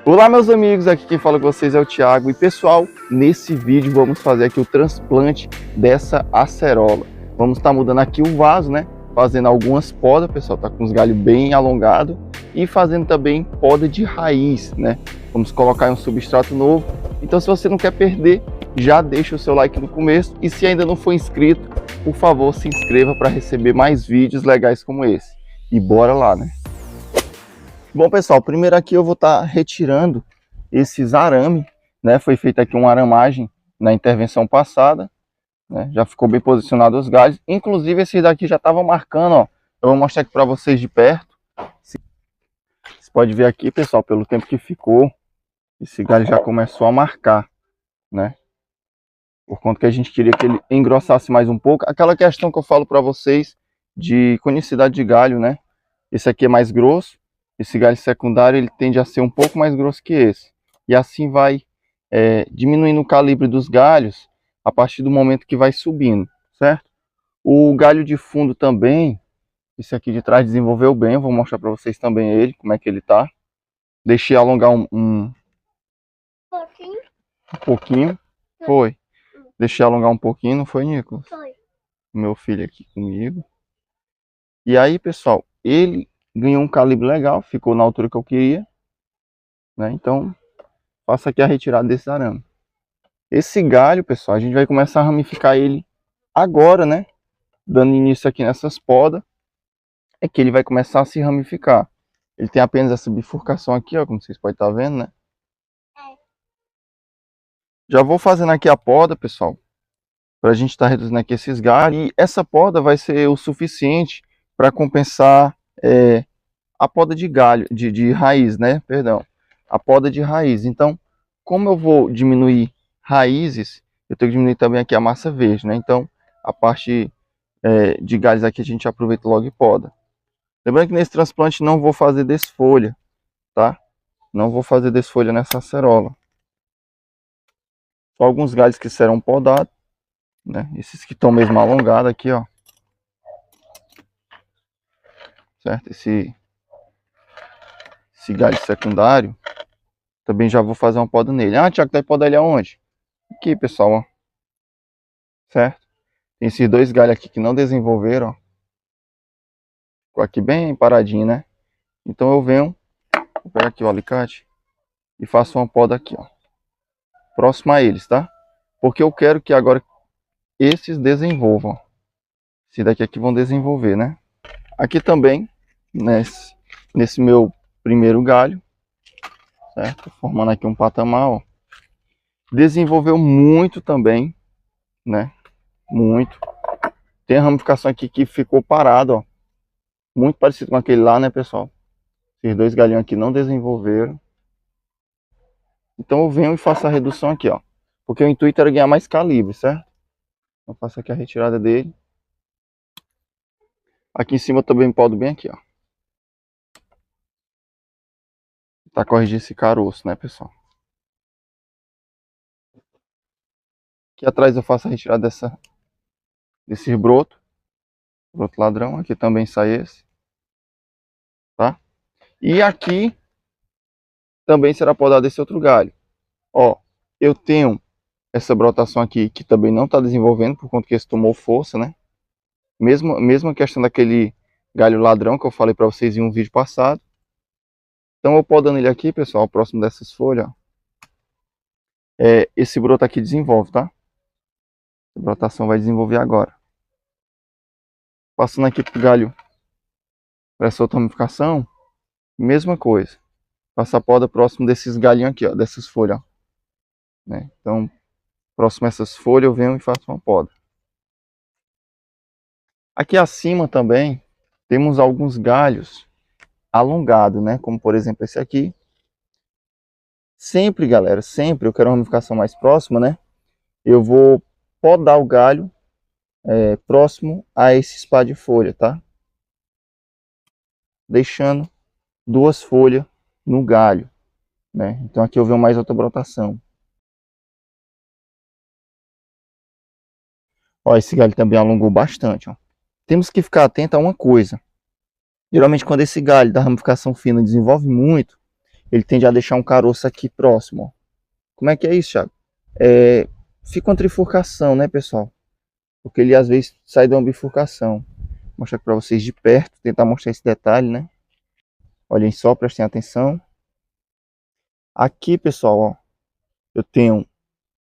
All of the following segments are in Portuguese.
Olá meus amigos, aqui quem fala com vocês é o Thiago. E pessoal, nesse vídeo vamos fazer aqui o transplante dessa acerola. Vamos estar mudando aqui o vaso, né? Fazendo algumas podas, pessoal, tá com os galhos bem alongados. E fazendo também poda de raiz, né? Vamos colocar um substrato novo. Então se você não quer perder, já deixa o seu like no começo. E se ainda não for inscrito, por favor se inscreva para receber mais vídeos legais como esse. E bora lá, né? Bom pessoal, primeiro aqui eu vou estar retirando esses arames, né? Foi feita aqui uma aramagem na intervenção passada, né? Já ficou bem posicionado os galhos. Inclusive esses daqui já estavam marcando, ó. Eu vou mostrar aqui para vocês de perto. Você pode ver aqui, pessoal, pelo tempo que ficou, esse galho já começou a marcar, né? Por conta que a gente queria que ele engrossasse mais um pouco. Aquela questão que eu falo para vocês de conicidade de galho, né? Esse aqui é mais grosso. Esse galho secundário ele tende a ser um pouco mais grosso que esse. E assim vai diminuindo o calibre dos galhos a partir do momento que vai subindo, certo? O galho de fundo também, esse aqui de trás desenvolveu bem. Eu vou mostrar para vocês também ele, como é que ele tá. Deixei alongar um pouquinho. Foi. Deixei alongar um pouquinho, não foi, Nicolas? Foi. Meu filho aqui comigo. E aí, pessoal, ele ganhou um calibre legal, ficou na altura que eu queria, né? Então, faço aqui a retirada desse arame. Esse galho, pessoal, a gente vai começar a ramificar ele agora, né? Dando início aqui nessas podas, é que ele vai começar a se ramificar. Ele tem apenas essa bifurcação aqui, ó, como vocês podem estar vendo, né? Já vou fazendo aqui a poda, pessoal, para a gente estar reduzindo aqui esses galhos. E essa poda vai ser o suficiente para compensar a poda de galho, de raiz, né? Perdão, a poda de raiz. Então, como eu vou diminuir raízes, eu tenho que diminuir também aqui a massa verde, né? Então, a parte de galhos aqui a gente aproveita logo e poda. Lembrando que nesse transplante não vou fazer desfolha, tá? Não vou fazer desfolha nessa acerola. Só alguns galhos que serão podados, né? Esses que estão mesmo alongados aqui, ó. Certo? Esse galho secundário, também já vou fazer uma poda nele. Ah, Thiago, vai podar ele aonde? Aqui, pessoal, ó. Certo? Tem esses dois galhos aqui que não desenvolveram, ó. Ficou aqui bem paradinho, né? Então eu venho, vou pegar aqui o alicate e faço uma poda aqui, ó. Próximo a eles, tá? Porque eu quero que agora esses desenvolvam. Esse daqui aqui vão desenvolver, né? Aqui também, nesse meu primeiro galho, certo? Formando aqui um patamar, ó. Desenvolveu muito também, né? Muito. Tem a ramificação aqui que ficou parado, ó. Muito parecido com aquele lá, né, pessoal? Esses dois galinhos aqui não desenvolveram. Então eu venho e faço a redução aqui, ó. Porque o intuito era ganhar mais calibre, certo? Eu faço aqui a retirada dele. Aqui em cima eu também podo bem aqui, ó. Tá corrigir esse caroço, né, pessoal? Aqui atrás eu faço a retirada desse broto. Broto ladrão. Aqui também sai esse. Tá? E aqui também será podado esse outro galho. Ó, eu tenho essa brotação aqui que também não está desenvolvendo por conta que esse tomou força, né? Mesma questão daquele galho ladrão que eu falei para vocês em um vídeo passado. Então eu podando ele aqui, pessoal, próximo dessas folhas, ó, esse broto aqui desenvolve, tá? A brotação vai desenvolver agora. Passando aqui pro galho para essa outra ramificação, mesma coisa. Passa a poda próximo desses galhinhos aqui, ó, dessas folhas, ó, né? Então, próximo a essas folhas eu venho e faço uma poda. Aqui acima também temos alguns galhos alongados, né? Como por exemplo esse aqui. Sempre, galera, sempre eu quero uma ramificação mais próxima, né? Eu vou podar o galho próximo a esse spa de folha, tá? Deixando duas folhas no galho, né? Então aqui eu venho mais outra brotação. Ó, esse galho também alongou bastante, ó. Temos que ficar atento a uma coisa. Geralmente quando esse galho da ramificação fina desenvolve muito, ele tende a deixar um caroço aqui próximo, ó. Como é que é isso, Thiago? Fica uma trifurcação, né, pessoal? Porque ele às vezes sai de uma bifurcação. Vou mostrar aqui para vocês de perto, tentar mostrar esse detalhe, né? Olhem só, prestem atenção. Aqui, pessoal, ó, eu tenho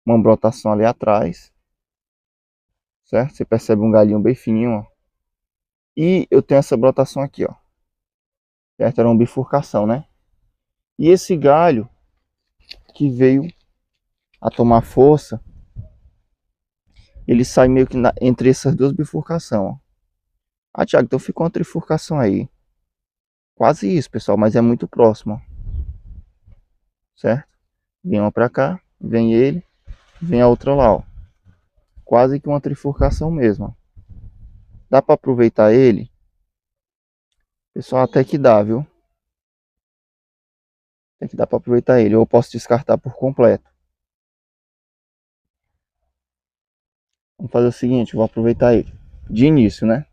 uma brotação ali atrás, certo? Você percebe um galinho bem fininho, ó. E eu tenho essa brotação aqui, ó. Certo? Era uma bifurcação, né? E esse galho que veio a tomar força, ele sai meio que entre essas duas bifurcações, ó. Ah, Thiago, então ficou uma trifurcação aí. Quase isso, pessoal, mas é muito próximo, ó. Certo? Vem uma pra cá, vem ele, vem a outra lá, ó. Quase que uma trifurcação mesmo, ó. Dá para aproveitar ele? Pessoal, até que dá, viu? Tem que dar para aproveitar ele. Ou eu posso descartar por completo. Vamos fazer o seguinte, vou aproveitar ele de início, né?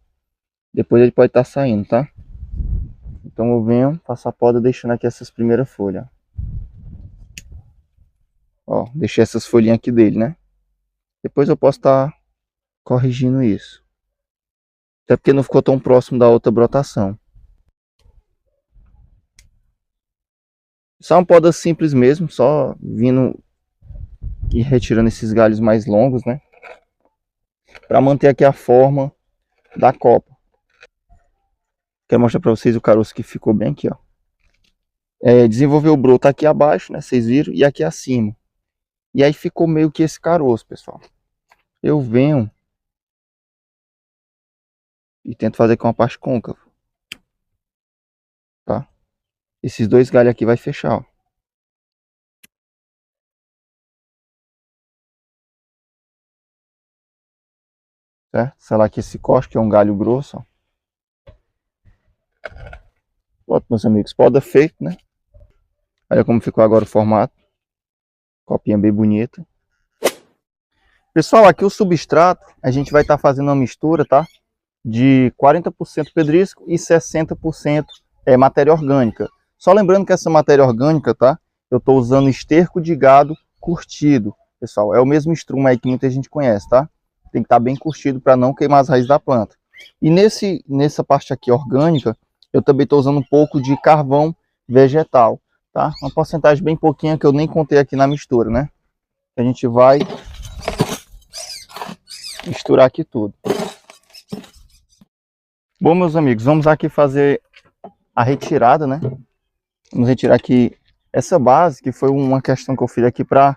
Depois ele pode estar saindo, tá? Então eu venho, faço a poda deixando aqui essas primeiras folhas. Ó, deixei essas folhinhas aqui dele, né? Depois eu posso estar corrigindo isso. Até porque não ficou tão próximo da outra brotação. Só uma poda simples mesmo, só vindo e retirando esses galhos mais longos, né? Para manter aqui a forma da copa. Quero mostrar para vocês o caroço que ficou bem aqui, ó. Desenvolveu o broto aqui abaixo, né? Vocês viram? E aqui acima. E aí ficou meio que esse caroço, pessoal. Eu venho e tento fazer com a parte côncava, tá? Esses dois galhos aqui vai fechar, ó. Certo? Sei lá que esse corte, que é um galho grosso, ó. Pronto, meus amigos, poda feito, né? Olha como ficou agora o formato. Copinha bem bonita. Pessoal, aqui o substrato, a gente vai estar fazendo uma mistura, tá? De 40% pedrisco e 60% matéria orgânica. Só lembrando que essa matéria orgânica, tá? Eu estou usando esterco de gado curtido, pessoal. É o mesmo estrumo aí que muita gente conhece, tá? Tem que estar bem curtido para não queimar as raízes da planta. E nessa parte aqui orgânica, eu também estou usando um pouco de carvão vegetal, tá? Uma porcentagem bem pouquinha que eu nem contei aqui na mistura, né? A gente vai misturar aqui tudo. Bom, meus amigos, vamos aqui fazer a retirada, né? Vamos retirar aqui essa base, que foi uma questão que eu fiz aqui para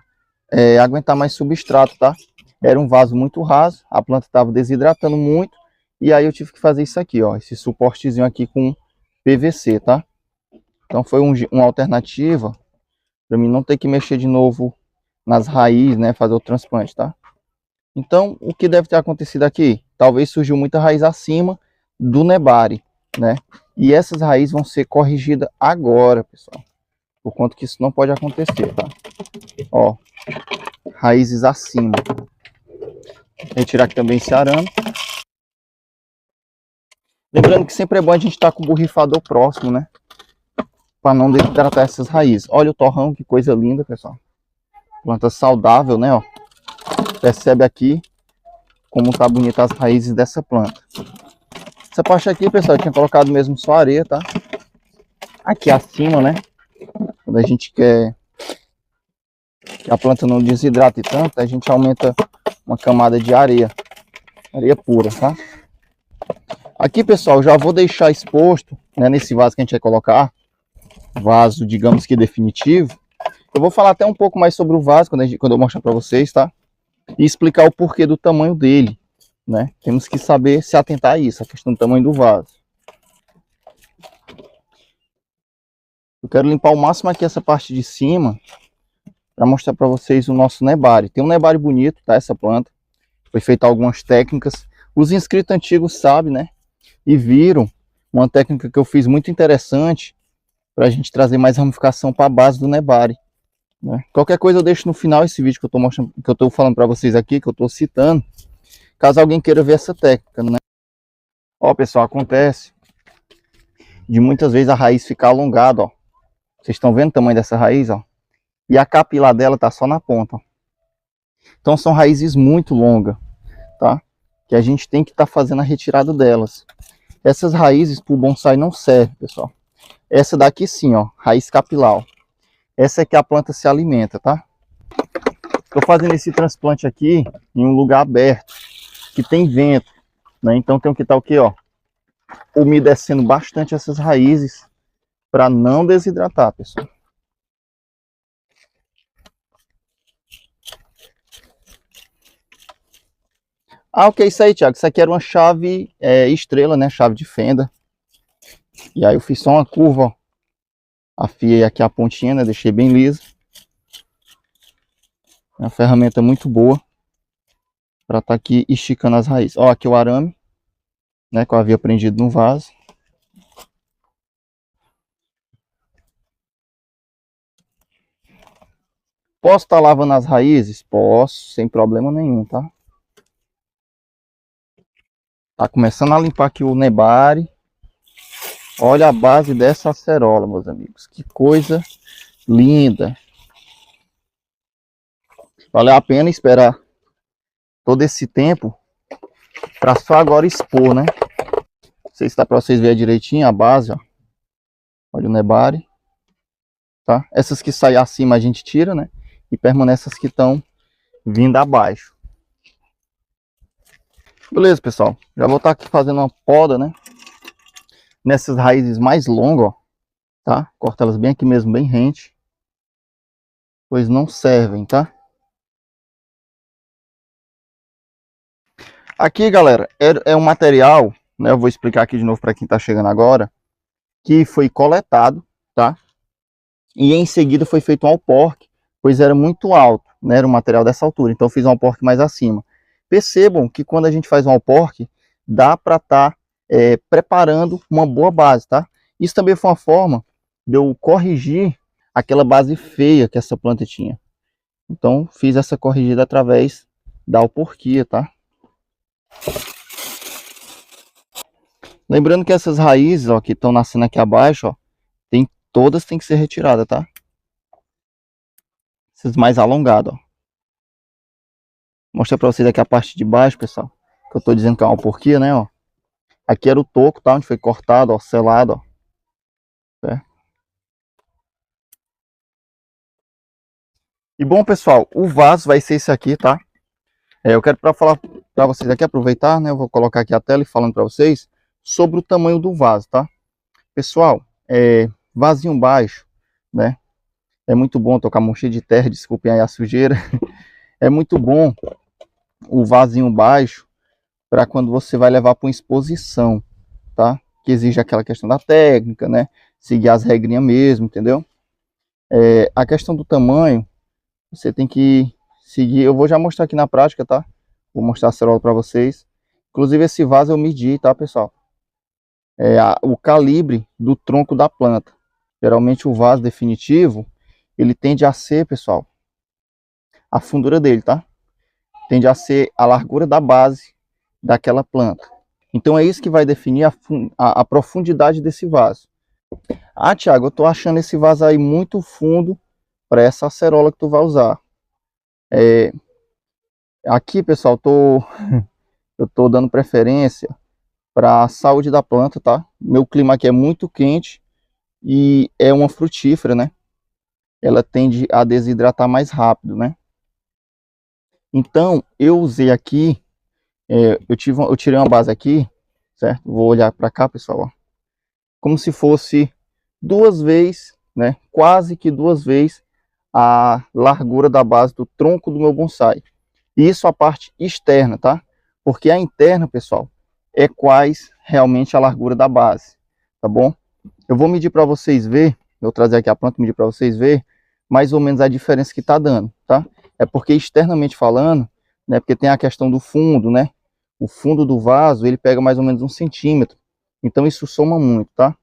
aguentar mais substrato, tá? Era um vaso muito raso, a planta estava desidratando muito, e aí eu tive que fazer isso aqui, ó, esse suportezinho aqui com PVC, tá? Então foi uma alternativa para mim não ter que mexer de novo nas raízes, né? Fazer o transplante, tá? Então, o que deve ter acontecido aqui? Talvez surgiu muita raiz acima do nebari, né? E essas raízes vão ser corrigidas agora, pessoal. Por conta que isso não pode acontecer, tá? Ó, raízes acima. Retirar aqui também esse arame. Lembrando que sempre é bom a gente estar com o borrifador próximo, né? Para não desidratar essas raízes. Olha o torrão, que coisa linda, pessoal. Planta saudável, né? Ó. Percebe aqui como tá bonita as raízes dessa planta. Essa parte aqui, pessoal, eu tinha colocado mesmo só areia, tá? Aqui acima, né? Quando a gente quer que a planta não desidrate tanto, a gente aumenta uma camada de areia. Areia pura, tá? Aqui, pessoal, já vou deixar exposto, né, nesse vaso que a gente vai colocar. Vaso, digamos que definitivo. Eu vou falar até um pouco mais sobre o vaso quando eu mostrar para vocês, tá? E explicar o porquê do tamanho dele, né? Temos que saber se atentar a isso, a questão do tamanho do vaso. Eu quero limpar o máximo aqui essa parte de cima para mostrar para vocês o nosso nebari. Tem um nebari bonito, tá? Essa planta. Foi feita algumas técnicas. Os inscritos antigos sabem, né? E viram uma técnica que eu fiz muito interessante para a gente trazer mais ramificação para a base do nebari, né? Qualquer coisa eu deixo no final esse vídeo que eu estou mostrando, que eu estou falando para vocês aqui, que eu estou citando, caso alguém queira ver essa técnica, né? Ó, pessoal, acontece de muitas vezes a raiz ficar alongada, ó. Vocês estão vendo o tamanho dessa raiz, ó? E a capilar dela tá só na ponta, ó. Então são raízes muito longas, tá? Que a gente tem que estar fazendo a retirada delas. Essas raízes para o bonsai não servem, pessoal. Essa daqui sim, ó, raiz capilar, ó. Essa é que a planta se alimenta, tá? Estou fazendo esse transplante aqui em um lugar aberto, que tem vento, né? Então tem que estar o quê, ó? Umedecendo bastante essas raízes para não desidratar, pessoal. Ah, o que é isso aí, Thiago? Isso aqui era uma chave estrela, né? Chave de fenda. E aí eu fiz só uma curva, ó. Afiei aqui a pontinha, né? Deixei bem lisa. É uma ferramenta muito boa para estar aqui esticando as raízes. Ó, aqui o arame, né? Que eu havia prendido no vaso. Posso estar lavando as raízes? Posso, sem problema nenhum, tá? Tá começando a limpar aqui o nebare. Olha a base dessa acerola, meus amigos. Que coisa linda. Valeu a pena esperar todo esse tempo para só agora expor, né? Não sei se dá para vocês verem direitinho a base, ó. Olha o nebare, tá? Essas que saem acima a gente tira, né? E permanece as que estão vindo abaixo. Beleza, pessoal. Já vou estar aqui fazendo uma poda, né? Nessas raízes mais longas, ó. Tá? Corta elas bem aqui mesmo, bem rente. Pois não servem, tá? Aqui, galera, é um material, né? Eu vou explicar aqui de novo para quem está chegando agora, que foi coletado, tá? E em seguida foi feito um alporque, pois era muito alto, né? Era um material dessa altura, então eu fiz um alporque mais acima. Percebam que quando a gente faz um alporque, dá para estar preparando uma boa base, tá? Isso também foi uma forma de eu corrigir aquela base feia que essa planta tinha. Então fiz essa corrigida através da alporquia, tá? Lembrando que essas raízes, ó, que estão nascendo aqui abaixo, ó, todas têm que ser retiradas, tá? Essas mais alongadas, ó. Vou mostrar pra vocês aqui a parte de baixo, pessoal. Que eu tô dizendo que é uma alporquia, né, ó. Aqui era o toco, tá? Onde foi cortado, ó, selado, ó. Certo? E bom, pessoal, o vaso vai ser esse aqui, tá? Eu quero falar pra vocês aqui, aproveitar, né? Eu vou colocar aqui a tela e falando pra vocês sobre o tamanho do vaso, tá? Pessoal, vasinho baixo, né? É muito bom, tocar mão cheia de terra, desculpem aí a sujeira. É muito bom o vasinho baixo para quando você vai levar para uma exposição, tá? Que exige aquela questão da técnica, né? Seguir as regrinhas mesmo, entendeu? A questão do tamanho, você tem que seguir. Eu vou já mostrar aqui na prática, tá? Vou mostrar a acerola para vocês. Inclusive esse vaso eu medi, tá, pessoal? O calibre do tronco da planta. Geralmente o vaso definitivo, ele tende a ser, pessoal, a fundura dele, tá? Tende a ser a largura da base daquela planta. Então é isso que vai definir a profundidade desse vaso. Ah, Thiago, eu tô achando esse vaso aí muito fundo para essa acerola que tu vai usar. Aqui, pessoal, eu tô dando preferência para a saúde da planta, tá? Meu clima aqui é muito quente e é uma frutífera, né? Ela tende a desidratar mais rápido, né? Então, eu usei aqui, eu tirei uma base aqui, certo? Vou olhar para cá, pessoal, ó. Como se fosse duas vezes, né? Quase que duas vezes a largura da base do tronco do meu bonsai. Isso a parte externa, tá? Porque a interna, pessoal, é quase realmente a largura da base, tá bom? Eu vou medir para vocês ver, vou trazer aqui a planta e medir para vocês ver mais ou menos a diferença que tá dando, tá? É porque externamente falando, né? Porque tem a questão do fundo, né? O fundo do vaso, ele pega mais ou menos 1 centímetro. Então isso soma muito, tá?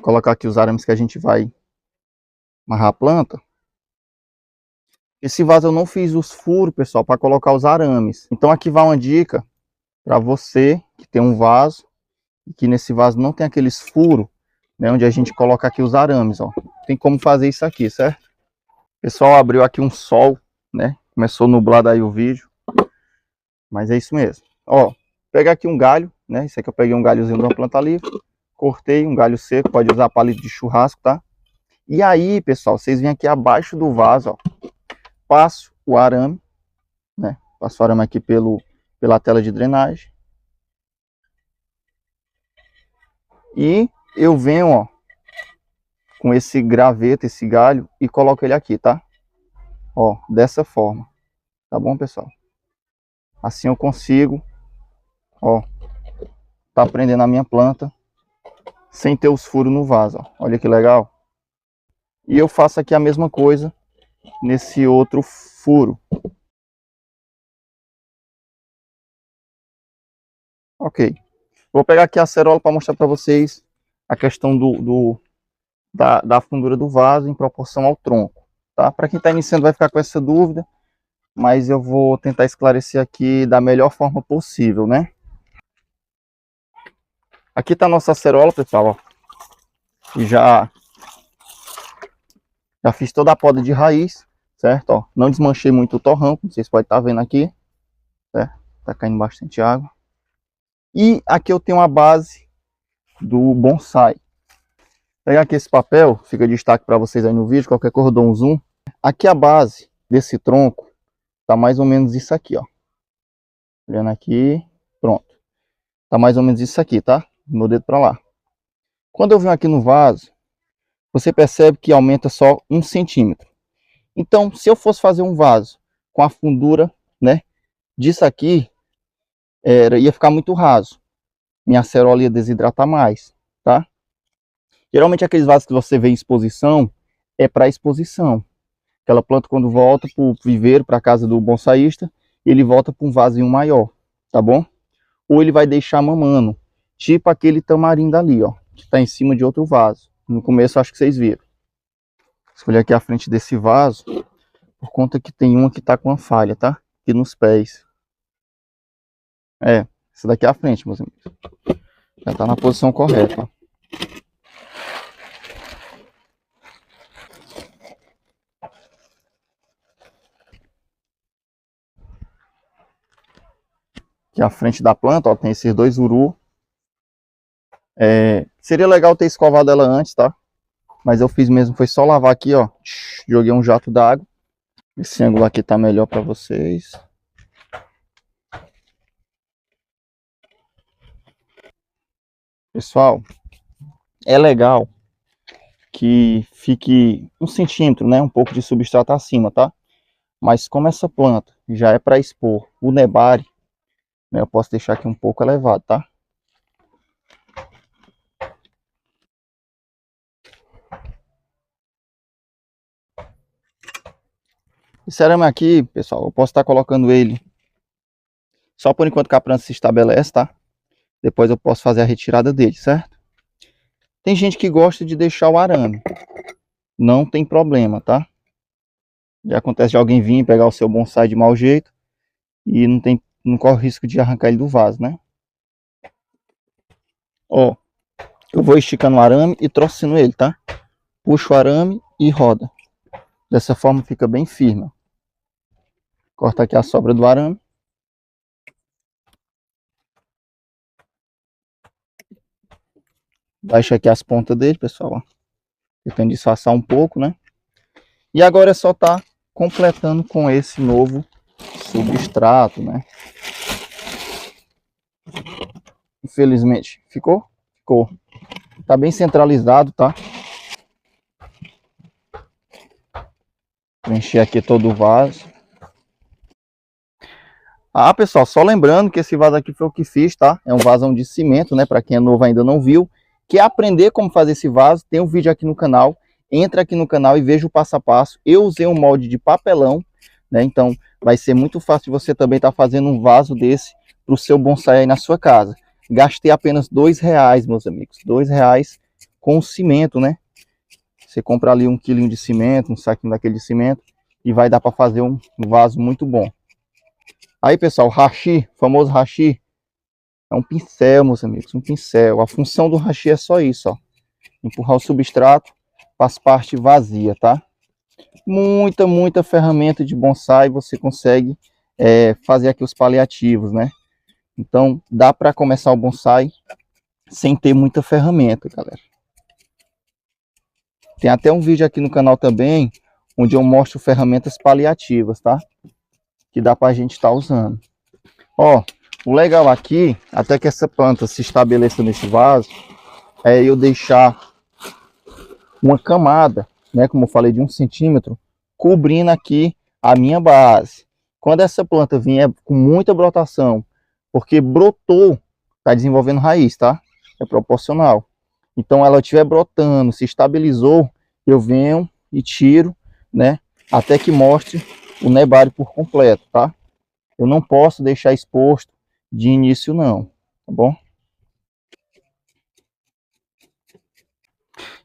Colocar aqui os arames que a gente vai amarrar a planta. Esse vaso eu não fiz os furos, pessoal, para colocar os arames. Então aqui vai uma dica para você que tem um vaso e que nesse vaso não tem aqueles furos, né, onde a gente coloca aqui os arames, ó. tem como fazer isso aqui, certo? Pessoal, abriu aqui um sol, né? Começou nublado aí o vídeo. Mas é isso mesmo. Ó, pegar aqui um galho, né? Esse aqui eu peguei um galhozinho de uma planta livre. Cortei um galho seco, pode usar palito de churrasco, tá? E aí, pessoal, vocês vêm aqui abaixo do vaso, ó. Passo o arame, né? Passo o arame aqui pela tela de drenagem. E eu venho, ó, com esse graveto, esse galho, e coloco ele aqui, tá? Ó, dessa forma. Tá bom, pessoal? Assim eu consigo, ó, tá prendendo a minha planta sem ter os furos no vaso, ó. Olha que legal. E eu faço aqui a mesma coisa nesse outro furo. Ok. Vou pegar aqui a acerola para mostrar para vocês a questão da fundura do vaso em proporção ao tronco, tá? Para quem está iniciando vai ficar com essa dúvida, mas eu vou tentar esclarecer aqui da melhor forma possível, né? Aqui está a nossa acerola, pessoal, ó. Já fiz toda a poda de raiz, certo? Ó, não desmanchei muito o torrão, como vocês podem estar vendo aqui, certo? Tá caindo bastante água. E aqui eu tenho a base do bonsai. Vou pegar aqui esse papel, fica destaque para vocês aí no vídeo, qualquer coisa eu dou um zoom. Aqui a base desse tronco tá mais ou menos isso aqui, ó. Olhando aqui, pronto. Tá mais ou menos isso aqui, tá? Meu dedo para lá. Quando eu venho aqui no vaso, você percebe que aumenta só 1 centímetro. Então, se eu fosse fazer um vaso com a fundura, né, disso aqui, ia ficar muito raso. Minha acerola ia desidratar mais, tá? Geralmente aqueles vasos que você vê em exposição, é para exposição. Aquela planta quando volta para o viveiro, para a casa do bonsaísta, ele volta para um vasinho maior, tá bom? Ou ele vai deixar mamando, tipo aquele tamarindo ali, ó, que está em cima de outro vaso. No começo acho que vocês viram. Escolhi aqui a frente desse vaso, por conta que tem uma que está com uma falha, tá? Aqui nos pés. Essa daqui é a frente, meus amigos. Já está na posição correta, ó. Aqui à frente da planta, ó, tem esses dois uru. Seria legal ter escovado ela antes, tá? Mas eu fiz mesmo, foi só lavar aqui, ó. Joguei um jato d'água. Esse ângulo aqui tá melhor para vocês. Pessoal, é legal que fique 1 centímetro, né? Um pouco de substrato acima, tá? Mas como essa planta já é para expor o nebari, né, eu posso deixar aqui um pouco elevado, tá? Esse arame aqui, pessoal, eu posso estar colocando ele só por enquanto que a planta se estabelece, tá? Depois eu posso fazer a retirada dele, certo? Tem gente que gosta de deixar o arame. Não tem problema, tá? Já acontece de alguém vir pegar o seu bonsai de mau jeito e não corre o risco de arrancar ele do vaso, né? Ó, eu vou esticando o arame e torcendo ele, tá? Puxo o arame e roda. Dessa forma fica bem firme. Corta aqui a sobra do arame. Baixa aqui as pontas dele, pessoal, ó. Tentando disfarçar um pouco, né? E agora é só tá completando com esse novo substrato, né? Infelizmente, ficou? Ficou. Tá bem centralizado, tá? Preencher aqui todo o vaso. Ah, pessoal, só lembrando que esse vaso aqui foi o que fiz, tá? É um vasão de cimento, né? Para quem é novo ainda não viu. Quer aprender como fazer esse vaso? Tem um vídeo aqui no canal. Entra aqui no canal e veja o passo a passo. Eu usei um molde de papelão, né? Então vai ser muito fácil você também estar fazendo um vaso desse para o seu bonsai aí na sua casa. Gastei apenas R$2, meus amigos. R$2 com cimento, né? Você compra ali 1 quilinho de cimento, um saquinho daquele de cimento e vai dar para fazer um vaso muito bom. Aí, pessoal, o hashi, o famoso hashi, é um pincel, meus amigos, um pincel. A função do hashi é só isso, ó. Empurrar o substrato as partes vazias, tá? Muita ferramenta de bonsai você consegue fazer aqui os paliativos, né? Então dá para começar o bonsai sem ter muita ferramenta, galera. Tem até um vídeo aqui no canal também, onde eu mostro ferramentas paliativas, tá? Que dá pra gente estar usando. Ó, o legal aqui, até que essa planta se estabeleça nesse vaso, é eu deixar uma camada, né? Como eu falei, de 1 centímetro, cobrindo aqui a minha base. Quando essa planta vier com muita brotação, porque brotou, tá desenvolvendo raiz, tá? É proporcional. Então ela estiver brotando, se estabilizou, eu venho e tiro, né? Até que mostre o nebário por completo, tá? Eu não posso deixar exposto de início não, tá bom?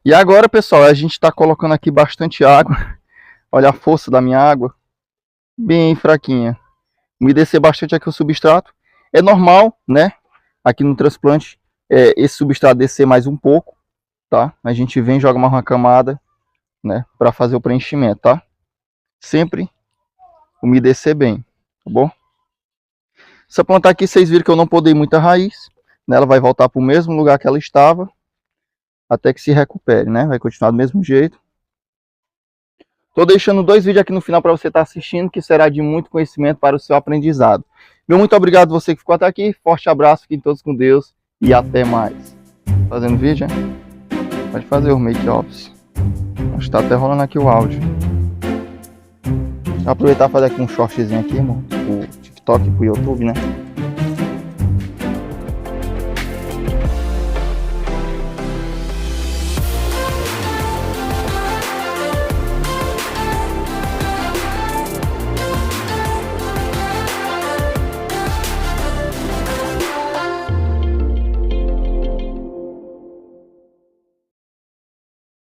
E agora, pessoal, a gente está colocando aqui bastante água. Olha a força da minha água, bem fraquinha. Umedecer bastante aqui o substrato. É normal, né? Aqui no transplante, esse substrato descer mais um pouco, tá? A gente vem e joga mais uma camada, né? Para fazer o preenchimento, tá? Sempre umedecer bem, tá bom? Essa planta aqui, vocês viram que eu não podei muita raiz, né? Ela vai voltar para o mesmo lugar que ela estava, até que se recupere, né? Vai continuar do mesmo jeito. Tô deixando 2 vídeos aqui no final para você estar assistindo, que será de muito conhecimento para o seu aprendizado. Meu muito obrigado a você que ficou até aqui. Forte abraço, fiquem todos com Deus e até mais. Fazendo vídeo, hein? Pode fazer o make-offs. Acho que tá até rolando aqui o áudio. Vou aproveitar e fazer aqui um shortzinho aqui, amor, pro TikTok e pro YouTube, né?